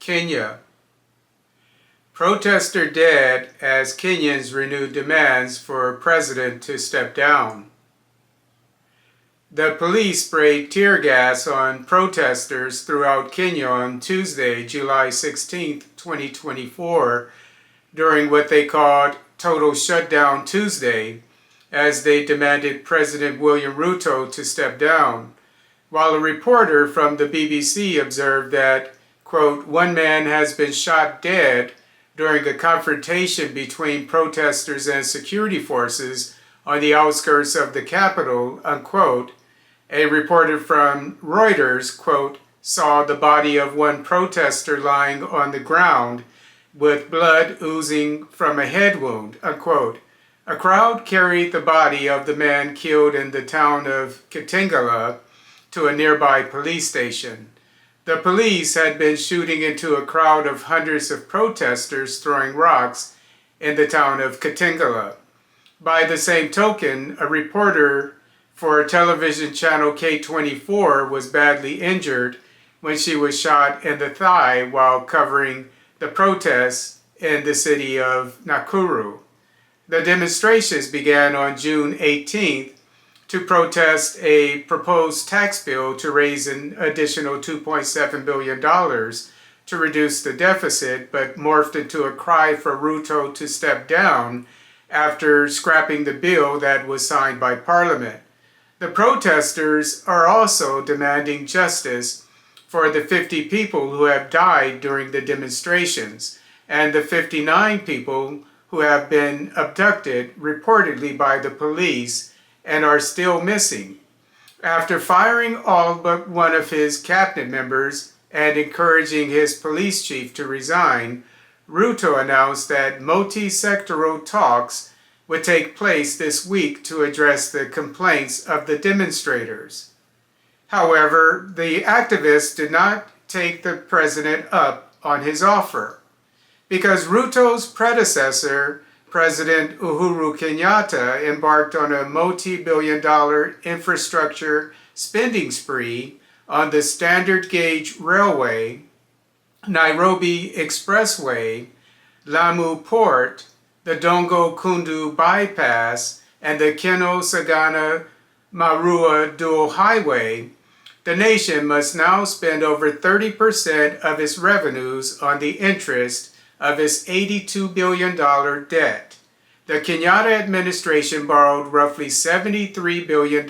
Kenya. Protester dead as Kenyans renew demands for president to step down. The police sprayed tear gas on protesters throughout Kenya on Tuesday, July 16, 2024, during what they called Total Shutdown Tuesday, as they demanded President William Ruto to step down, while a reporter from the BBC observed that, quote, one man has been shot dead during a confrontation between protesters and security forces on the outskirts of the capital, unquote. A reporter from Reuters, quote, saw the body of one protester lying on the ground with blood oozing from a head wound, unquote. A crowd carried the body of the man killed in the town of Kitengela to a nearby police station. The police had been shooting into a crowd of hundreds of protesters throwing rocks in the town of Kitengela. By the same token, a reporter for television channel K24 was badly injured when she was shot in the thigh while covering the protests in the city of Nakuru. The demonstrations began on June 18th to protest a proposed tax bill to raise an additional $2.7 billion to reduce the deficit, but morphed into a cry for Ruto to step down after scrapping the bill that was signed by Parliament. The protesters are also demanding justice for the 50 people who have died during the demonstrations and the 59 people who have been abducted reportedly by the police and are still missing. After firing all but one of his cabinet members and encouraging his police chief to resign, Ruto announced that multisectoral talks would take place this week to address the complaints of the demonstrators. However, the activists did not take the president up on his offer, because Ruto's predecessor, President Uhuru Kenyatta, embarked on a multi-billion-dollar infrastructure spending spree on the standard gauge railway, Nairobi Expressway, Lamu Port, the Dongo Kundu Bypass, and the Kenol-Sagana-Marua Dual Highway. The nation must now spend over 30% of its revenues on the interest of its $82 billion debt. The Kenyatta administration borrowed roughly $73 billion.